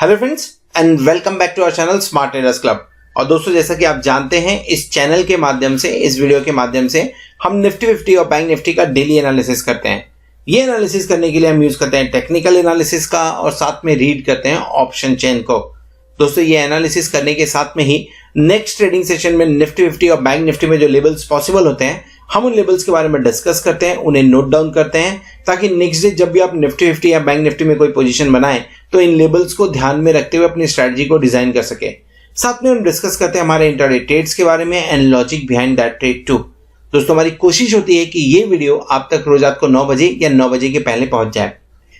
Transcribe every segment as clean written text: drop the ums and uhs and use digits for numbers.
Hello friends and welcome back to our channel smart traders club. और दोस्तों, जैसा कि आप जानते हैं, इस चैनल के माध्यम से, इस वीडियो के माध्यम से हम निफ्टी 50 और बैंक निफ्टी का डेली एनालिसिस करते हैं। ये एनालिसिस करने के लिए हम यूज करते हैं टेक्निकल एनालिसिस का और साथ में रीड करते हैं ऑप्शन चेन को। दोस्तों, ये एनालिसिस करने के साथ में ही नेक्स्ट ट्रेडिंग सेशन में निफ्टी 50 और बैंक निफ्टी में जो लेवल्स पॉसिबल होते हैं, हम उन लेवल्स के बारे में डिस्कस करते हैं, उन्हें नोट डाउन करते हैं, ताकि नेक्स्ट डे जब भी आप निफ्टी 50 या बैंक निफ्टी में कोई पोजीशन बनाएं तो इन लेवल्स को ध्यान में रखते हुए अपनी स्ट्रेटजी को डिजाइन कर सके। साथ में हम डिस्कस करते हैं हमारे इंट्राडे ट्रेड्स के बारे में and logic behind that trade too. दोस्तों, हमारी कोशिश होती है कि ये वीडियो आप तक रोज रात को 9 बजे या 9 बजे के पहले पहुंच जाए।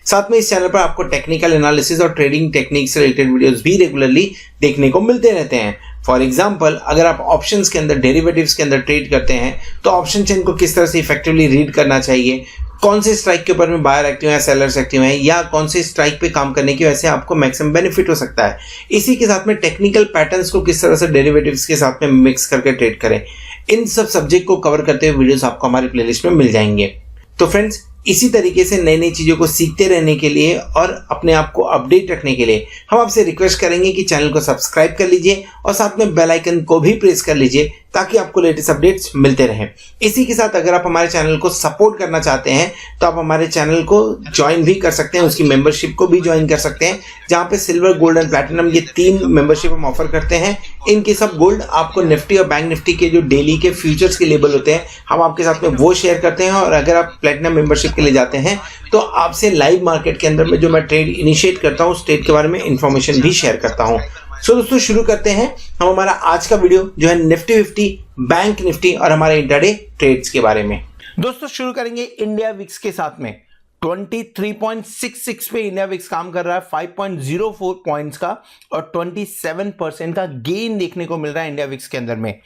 साथ में इस चैनल पर आपको टेक्निकल एनालिसिस और ट्रेडिंग टेक्निक से रिलेटेड वीडियोस भी रेगुलरली देखने को मिलते रहते हैं। फॉर एग्जाम्पल, अगर आप ऑप्शंस के अंदर, डेरिवेटिव्स के अंदर ट्रेड करते हैं तो ऑप्शन चेन को किस तरह से इफेक्टिवली रीड करना चाहिए, कौन से स्ट्राइक के ऊपर में बायर एक्टिव है, सेलर्स एक्टिव हैं, या कौन से स्ट्राइक पे काम करने की वजह से आपको मैक्सिमम बेनिफिट हो सकता है। इसी के साथ में टेक्निकल पैटर्न्स को किस तरह से डेरिवेटिव्स के साथ में मिक्स करके ट्रेड करें, इन सब सब्जेक्ट को कवर करते हुए वीडियोस आपको हमारी प्लेलिस्ट में मिल जाएंगे। तो फ्रेंड्स, इसी तरीके से नई नई चीजों को सीखते रहने के लिए और अपने आप को अपडेट रखने के लिए हम आपसे रिक्वेस्ट करेंगे कि चैनल को सब्सक्राइब कर लीजिए और साथ में बेल आइकन को भी प्रेस कर लीजिए ताकि आपको लेटेस्ट अपडेट्स मिलते रहें। इसी के साथ अगर आप हमारे चैनल को सपोर्ट करना चाहते हैं तो आप हमारे चैनल को ज्वाइन भी कर सकते हैं, उसकी मेंबरशिप को भी ज्वाइन कर सकते हैं, जहां पे सिल्वर, गोल्ड एंड प्लैटिनम ये 3 मेंबरशिप हम ऑफर करते हैं। इनके सब गोल्ड आपको निफ्टी और बैंक निफ्टी के जो डेली के फ्यूचर्स के लेवल होते हैं, हम आपके साथ में वो शेयर करते हैं। और अगर आप प्लैटिनम मेंबरशिप के लिए जाते हैं तो आपसे लाइव मार्केट के अंदर में जो मैं ट्रेड इनिशिएट करता हूँ, उस ट्रेड के बारे में इंफॉर्मेशन भी शेयर करता हूँ। सो दोस्तों, शुरू करते हैं हम हमारा आज का वीडियो जो है निफ्टी 50, बैंक निफ्टी और हमारे इंट्राडे ट्रेड्स के बारे में। दोस्तों, शुरू करेंगे इंडिया विक्स के साथ में। 23.66 पे इंडिया विक्स काम कर रहा है, 5.04 पॉइंट्स का और 27% का गेन देखने को मिल रहा है इंडिया विक्स के अंदर में।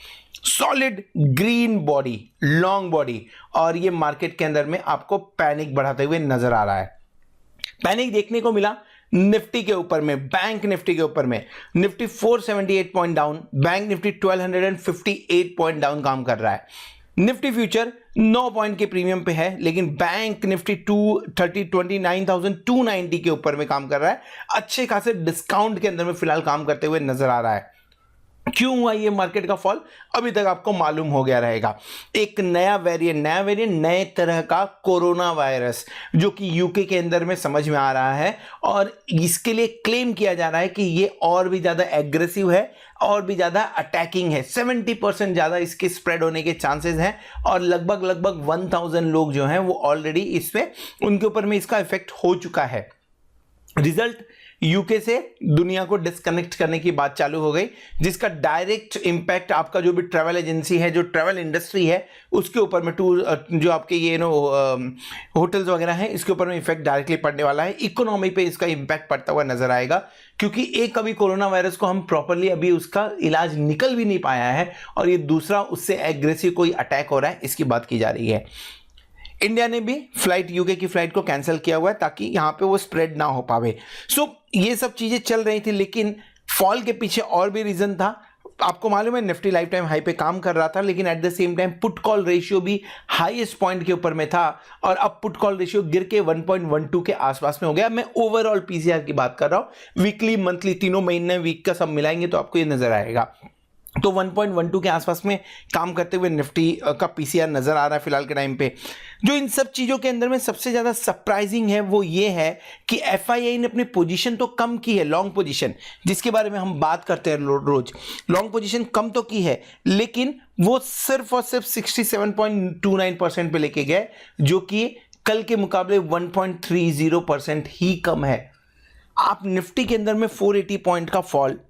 Solid green body, long body, और ये मार्केट के अंदर में आपको पैनिक बढ़ाते हुए नजर आ रहा है। पैनिक देखने को मिला निफ्टी के ऊपर में, बैंक निफ्टी के ऊपर में। Nifty 478 point down, bank Nifty 1258 point down calm कर रहा है। निफ्टी फ्यूचर 9 पॉइंट के प्रीमियम पे है, लेकिन बैंक निफ्टी 29,290 के ऊपर में काम कर रहा है। अच्छे खासे डिस्काउंट के अंदर में फिलहाल काम करते हुए नजर आ रहा है। क्यों हुआ ये मार्केट का फॉल, अभी तक आपको मालूम हो गया रहेगा। एक नया वेरिएंट, नए तरह का कोरोना वायरस जो कि यूके के अंदर में समझ में आ रहा है, और इसके लिए क्लेम किया जा रहा है कि ये और भी ज्यादा एग्रेसिव है और भी ज्यादा अटैकिंग है। 70% ज्यादा इसके स्प्रेड होने के चांसेस हैं, और लगभग 1000 लोग जो हैं वो ऑलरेडी इसमें, उनके ऊपर में इसका इफेक्ट हो चुका है। रिजल्ट, यूके से दुनिया को डिस्कनेक्ट करने की बात चालू हो गई, जिसका डायरेक्ट इंपैक्ट आपका जो भी ट्रैवल एजेंसी है, जो ट्रैवल इंडस्ट्री है, उसके ऊपर में, टूर जो आपके ये होटल्स वगैरह हैं, इसके ऊपर में इफेक्ट डायरेक्टली पड़ने वाला है। इकोनॉमी पे इसका इंपैक्ट पड़ता हुआ नजर आएगा, क्योंकि एक अभी कोरोना वायरस को हम प्रॉपरली अभी उसका इलाज निकल भी नहीं पाया है, और ये दूसरा उससे एग्रेसिव कोई अटैक हो रहा है, इसकी बात की जा रही है। इंडिया ने भी फ्लाइट, यूके की फ्लाइट को कैंसिल किया हुआ है ताकि यहां पे वो स्प्रेड ना हो पावे। सो ये सब चीजें चल रही थी, लेकिन फॉल के पीछे और भी रीजन था। आपको मालूम है निफ्टी लाइफ टाइम हाई पे काम कर रहा था, लेकिन at the same time put call ratio भी हाईएस्ट पॉइंट के ऊपर में था, और अब पुट कॉल रेशियो गिर के 1.12 के आसपास में हो गया। मैं ओवरऑल पीसीआर की बात कर रहा हूं, वीकली, मंथली, तीनों महीने, वीक का सब मिलाएंगे तो आपको ये नजर आएगा। तो 1.12 के आसपास में काम करते हुए निफ्टी का पीसीआर नजर आ रहा है फिलहाल के टाइम पे। जो इन सब चीजों के अंदर में सबसे ज्यादा सरप्राइजिंग है वो ये है कि एफआईआई ने अपनी पोजीशन तो कम की है, लॉन्ग पोजीशन, जिसके बारे में हम बात करते हैं रोज। लॉन्ग पोजीशन कम तो की है, लेकिन वो सिर्फ और सिर्फ 67.29% पे लेके गए, जो कि कल के मुकाबले 1.30% ही कम है। आप निफ्टी के अंदर में 480 पॉइंट का फॉल,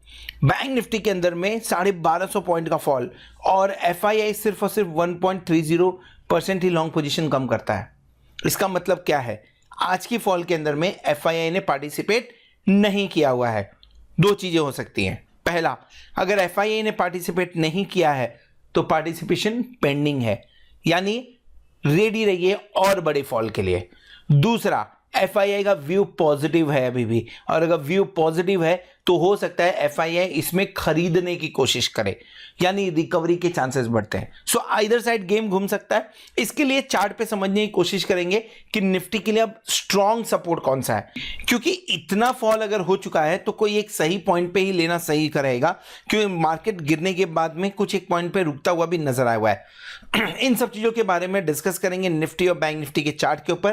बैंक निफ्टी के अंदर में 1250 पॉइंट का फॉल, और एफआईआई सिर्फ और सिर्फ 1.30% ही लॉन्ग पोजीशन कम करता है। इसका मतलब क्या है? आज की फॉल के अंदर में एफआईआई ने पार्टिसिपेट नहीं किया हुआ है। दो चीजें हो सकती हैं। पहला, अगर एफआईआई ने पार्टिसिपेट नहीं किया है तो पार्टिसिपेशन पेंडिंग है, यानी रेडी रहिए और बड़े फॉल के लिए। दूसरा, FII का व्यू पॉजिटिव है अभी भी, और अगर व्यू पॉजिटिव है तो हो सकता है FII इसमें खरीदने की कोशिश करे, यानी रिकवरी के चांसेस बढ़ते हैं। सो आइदर साइड गेम घूम सकता है। इसके लिए चार्ट पे समझने की कोशिश करेंगे कि निफ्टी के लिए अब स्ट्रॉन्ग सपोर्ट कौन सा है, क्योंकि इतना फॉल अगर हो चुका है तो कोई एक सही पॉइंट पे ही लेना सही रहेगा, क्योंकि मार्केट गिरने के बाद में कुछ एक पॉइंट पे रुकता हुआ भी नजर आया हुआ है। इन सब चीजों के बारे में डिस्कस करेंगे निफ्टी और बैंक निफ्टी के चार्ट के ऊपर,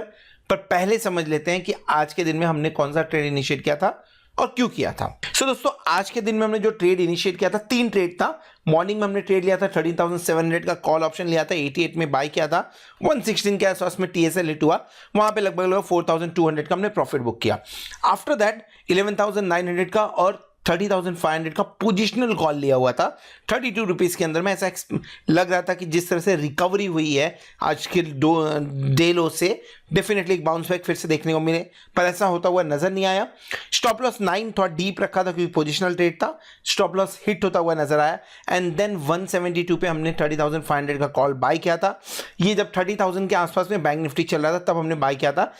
पर पहले समझ लेते हैं कि आज के दिन में हमने कौन सा ट्रेड इनिशिएट किया था और क्यों किया था। सो दोस्तों, आज के दिन में हमने जो ट्रेड इनिशिएट किया था, 3 ट्रेड था। मॉर्निंग में हमने ट्रेड लिया था 13,700 का कॉल ऑप्शन लिया था, 88 में बाय किया था, 116 के आसपास में TSL हिट हुआ, वहां पे लगभग 4,200 का हमने प्रॉफिट बुक किया। आफ्टर दैट 11,900 का और 30,500 का पोजिशनल कॉल लिया हुआ था 32 रुपीज़ के अंदर में। ऐसा लग रहा था कि जिस तरह से रिकवरी हुई है आज के डे लो से, डेफिनेटली एक बाउंस बैक फिर से देखने को मिले, पर ऐसा होता हुआ नजर नहीं आया। स्टॉप लॉस 9 थोड़ा डीप रखा था क्योंकि पोजिशनल ट्रेड था, स्टॉप लॉस हिट होता हुआ नजर आया। एंड देन 172 पे हमने 30,500 का कॉल बाय किया था। ये जब 30,000 के आसपास में बैंक निफ्टी चल रहा था तब हमने बाय किया था,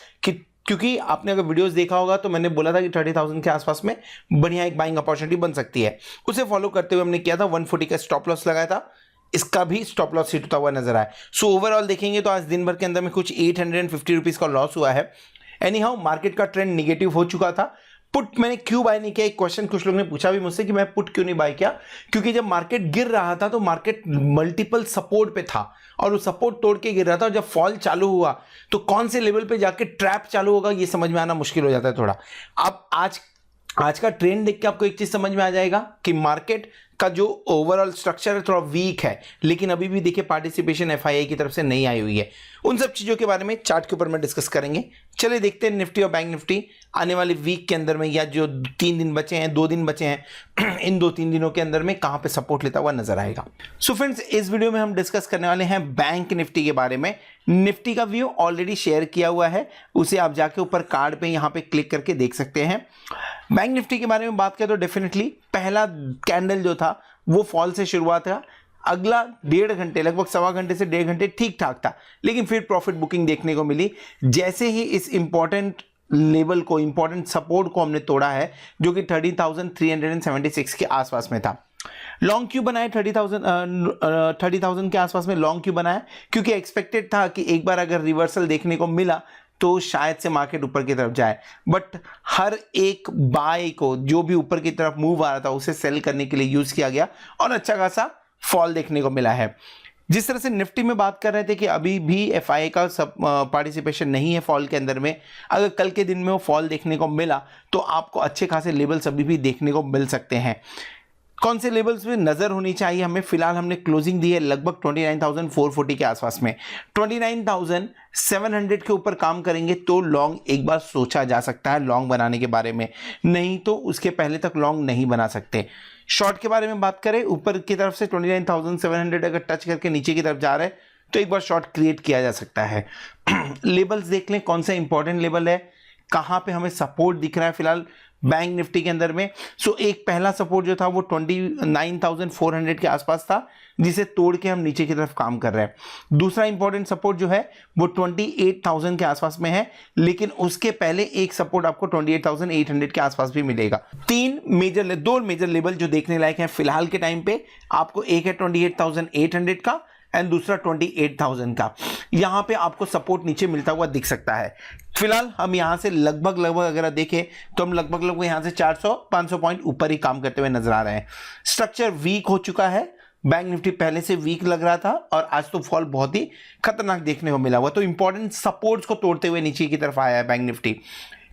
क्योंकि आपने अगर वीडियोस देखा होगा तो मैंने बोला था कि 30,000 के आसपास में बढ़िया एक बाइंग अपॉर्चुनिटी बन सकती है। उसे फॉलो करते हुए हमने किया था, 140 का स्टॉप लॉस लगाया था, इसका भी स्टॉप लॉस हिट होता हुआ नजर आया। सो ओवरऑल देखेंगे तो आज दिन भर के अंदर में कुछ 850 रुपीज का लॉस हुआ है। एनी हाउ मार्केट का ट्रेंड निगेटिव हो चुका था। पुट मैंने क्यों बाय नहीं किया, एक क्वेश्चन कुछ लोगों ने पूछा भी मुझसे कि मैं पुट क्यों नहीं बाय किया, क्योंकि जब मार्केट गिर रहा था तो मार्केट मल्टीपल सपोर्ट पे था और वो सपोर्ट तोड़ के गिर रहा था, और जब फॉल चालू हुआ तो कौन से लेवल पे जाके ट्रैप चालू होगा ये समझ में आना मुश्किल हो जाता है थोड़ा। अब आज का ट्रेंड देख के आपको एक चीज समझ में आ जाएगा कि मार्केट का जो ओवरऑल स्ट्रक्चर है थोड़ा वीक है, लेकिन अभी भी देखिए पार्टिसिपेशन FII की तरफ से नहीं आई हुई है। उन सब चीजों के बारे में चार्ट के ऊपर में डिस्कस करेंगे। चलिए देखते हैं निफ्टी और बैंक निफ्टी आने वाले वीक के अंदर में, या जो 3 दिन बचे हैं, 2 दिन बचे हैं, इन 2-3 दिनों के अंदर में कहां पे सपोर्ट लेता हुआ नजर आएगा। सो फ्रेंड्स, इस वीडियो में हम डिस्कस करने वाले हैं बैंक निफ्टी के बारे में। निफ्टी का व्यू ऑलरेडी शेयर किया हुआ है, उसे आप जाके ऊपर कार्ड पे यहां पे क्लिक करके देख सकते हैं। बैंक निफ्टी के बारे में बात करें तो डेफिनेटली पहला कैंडल जो था वो फॉल से शुरुआत था, अगला 1.5 घंटे, लगभग 1.25 घंटे से 1.5 घंटे ठीक ठाक था, लेकिन फिर प्रॉफिट बुकिंग देखने को मिली जैसे ही इस इंपॉर्टेंट लेवल को, इंपॉर्टेंट सपोर्ट को हमने तोड़ा है, जो कि 30,376 के आसपास में था। लॉन्ग क्यों बनाया 30,000 के आसपास में लॉन्ग क्यों बनाया, क्योंकि एक्सपेक्टेड था कि एक बार अगर रिवर्सल देखने को मिला तो शायद से मार्केट ऊपर की तरफ जाए, बट हर एक बाय को जो भी ऊपर की तरफ मूव आ रहा था उसे सेल करने के लिए यूज किया गया और अच्छा खासा फॉल देखने को मिला है। जिस तरह से निफ्टी में बात कर रहे थे कि अभी भी FII का सब पार्टिसिपेशन नहीं है फॉल के अंदर में, अगर कल के दिन में वो फॉल देखने को मिला तो आपको अच्छे खासे लेवल्स अभी भी देखने को मिल सकते हैं। कौन से लेवल्स पे नजर होनी चाहिए हमें, फिलहाल हमने क्लोजिंग दी है लगभग 29,440 के आसपास में। 29,700 के ऊपर काम करेंगे तो लॉन्ग एक बार सोचा जा सकता है लॉन्ग बनाने के बारे में, नहीं तो उसके पहले तक लॉन्ग नहीं बना सकते। शॉर्ट के बारे में बात करें, ऊपर की तरफ से 29,700 अगर टच करके नीचे की तरफ जा रहे हैं तो एक बार शॉर्ट क्रिएट किया जा सकता है। लेवल्स देख लें, कौन सा इंपॉर्टेंट लेवल है, कहां पे हमें सपोर्ट दिख रहा है फिलहाल बैंक निफ्टी के अंदर में। सो एक पहला सपोर्ट जो था वो 29,400 के आसपास था, जिसे तोड़ के हम नीचे की तरफ काम कर रहे हैं। दूसरा इंपॉर्टेंट सपोर्ट जो है वो 28,000 के आसपास में है, लेकिन उसके पहले एक सपोर्ट आपको 28,800 के आसपास भी मिलेगा। दो मेजर लेवल जो देखने लायक हैं फिलहाल के टाइम पे आपको, एक है 28,800 का एंड दूसरा 28,000 का। यहां पे आपको सपोर्ट नीचे मिलता हुआ दिख सकता है। फिलहाल हम यहां से लगभग अगर देखें तो हम लगभग यहां से 400-500 पॉइंट ऊपर ही काम करते हुए नजर आ रहे हैं। स्ट्रक्चर वीक हो चुका है, बैंक निफ्टी पहले से वीक लग रहा था और आज तो फॉल बहुत ही खतरनाक देखने को मिला हुआ, तो इंपॉर्टेंट सपोर्ट्स को तोड़ते हुए नीचे की तरफ आया है बैंक निफ्टी।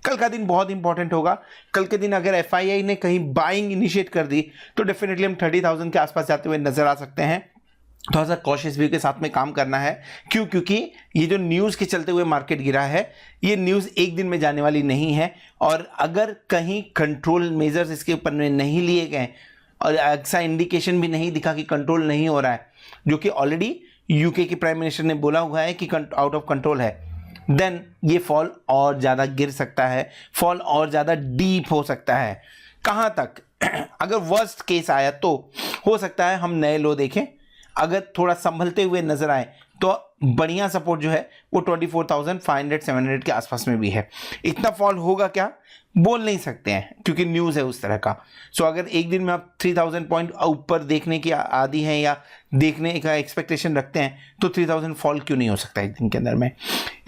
कल का दिन बहुत इंपॉर्टेंट होगा। कल के दिन अगर FII ने कहीं बाइंग इनिशिएट कर दी तो डेफिनेटली हम 30,000 के आसपास जाते हुए नजर आ सकते हैं। थोड़ा सा कॉशियस व्यू के साथ में काम करना है। क्यों? क्योंकि ये जो न्यूज़ के चलते हुए मार्केट गिरा है, ये न्यूज़ एक दिन में जाने वाली नहीं है, और अगर कहीं कंट्रोल मेजर्स इसके ऊपर नहीं लिए गए और ऐसा इंडिकेशन भी नहीं दिखा कि कंट्रोल नहीं हो रहा है, जो कि ऑलरेडी यूके के प्राइम मिनिस्टर ने बोला हुआ है कि आउट ऑफ कंट्रोल है, देन ये फॉल और ज़्यादा गिर सकता है, फॉल और ज़्यादा डीप हो सकता है। कहाँ तक? अगर वर्स्ट केस आया तो हो सकता है हम नए लो देखें, अगर थोड़ा संभलते हुए नजर आए तो बढ़िया सपोर्ट जो है वो 24,500-700 के आसपास में भी है। इतना फॉल होगा क्या बोल नहीं सकते हैं क्योंकि न्यूज़ है उस तरह का। सो अगर एक दिन में आप 3000 पॉइंट ऊपर देखने की आदि हैं या देखने का एक्सपेक्टेशन रखते हैं तो 3000 फॉल क्यों नहीं हो सकता एक दिन के अंदर में।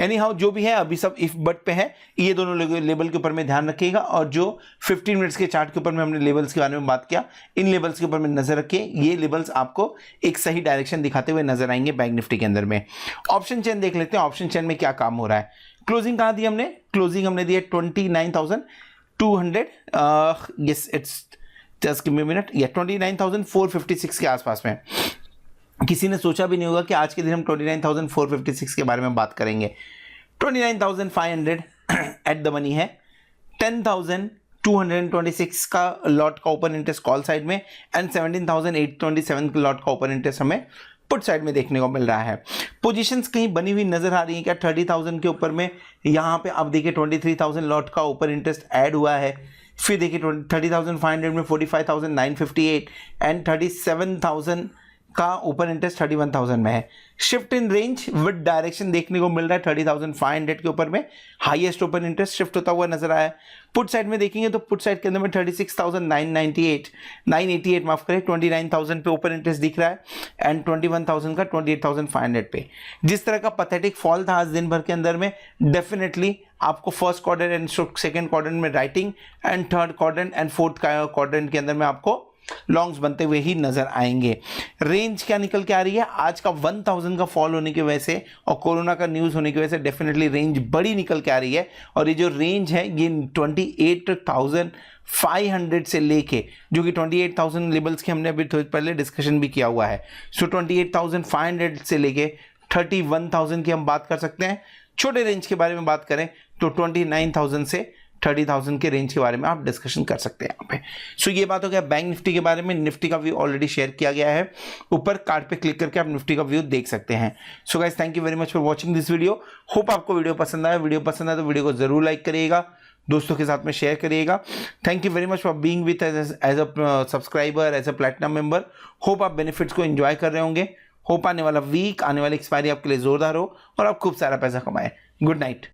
एनी हाउ जो भी है अभी सब इफ बट पे है, ये दोनों लेवल के ऊपर में ध्यान रखिएगा। और जो 15 मिनट्स के चार्ट के ऊपर में हमने लेवल्स के बारे में बात किया, इन लेवल्स के ऊपर में नजर रखिए। ये लेवल्स आपको एक सही डायरेक्शन दिखाते हुए नजर आएंगे बैंक निफ्टी के अंदर में। ऑप्शन चेन देख लेते हैं, ऑप्शन चेन में क्या काम हो रहा है। क्लोजिंग कहाँ दी हमने, क्लोजिंग हमने दी है 29,200, yes it's just give me a minute, या 29,456 के आसपास में। किसी ने सोचा भी नहीं होगा कि आज के दिन हम 29,456 के बारे में बात करेंगे। 29,500 एट द मनी है, 10,226 का लॉट का ओपन इंटरेस्ट कॉल साइड में एंड 17,827 लॉट का ओपन इंटरेस्ट हमें पुट साइड में देखने को मिल रहा है। पोजीशंस कहीं बनी हुई नजर आ रही है क्या 30,000 के ऊपर में। यहाँ पे अब देखिए 23,000 लॉट का ओपन इंटरेस्ट ऐड हुआ है। फिर देखिए 30,500 में 45,958 एंड 37,000 का ओपन इंटरेस्ट 31,000 में है। Shift in range with direction देखने को मिल रहा है 30,500 के ऊपर में हाईएस्ट ओपन इंटरेस्ट शिफ्ट होता हुआ नजर आया है। पुट साइड में देखेंगे तो पुट साइड के अंदर में 36,988 माफ करें 29,000 पे ओपन इंटरेस्ट दिख रहा है एंड 21,000 का 28,500 पे। जिस तरह का पैथेटिक फॉल था आज दिन भर के अंदर में, डेफिनेटली आपको first quadrant and second quadrant में writing and third quadrant and fourth quadrant के अंदर में आपको लॉन्ग्स बनते हुए ही नजर आएंगे। रेंज क्या निकल के आ रही है आज का 1000 का फॉल होने की वजह से और कोरोना का न्यूज़ होने की वजह से डेफिनेटली रेंज बड़ी निकल के आ रही है। और ये जो रेंज है ये 28,500 से लेके, जो कि 28,000 लेवल्स के हमने अभी थोड़ी पहले डिस्कशन भी किया हुआ है। सो 28,500 से लेके 31,000 की हम बात कर सकते हैं। छोटे रेंज के बारे में बात करें तो 29,000 से 30,000 के रेंज के बारे में आप डिस्कशन कर सकते हैं यहाँ पे। सो ये बात हो गया बैंक निफ्टी के बारे में। निफ्टी का व्यू ऑलरेडी शेयर किया गया है, ऊपर कार्ड पे क्लिक करके आप निफ्टी का व्यू देख सकते हैं। So guys thank you very much for watching this video. Hope आपको वीडियो पसंद आया। वीडियो पसंद आया तो वीडियो को जरूर लाइक करिएगा, दोस्तों के साथ में शेयर करिएगा। Thank you very much for being with as a subscriber, as a platinum member. Hope आप बेनिफिट्स को एंजॉय कर रहे होंगे। होप आने वाला वीक, आने वाली एक्सपायरी आपके लिए जोरदार हो और आप खूब सारा पैसा कमाएं। Good night.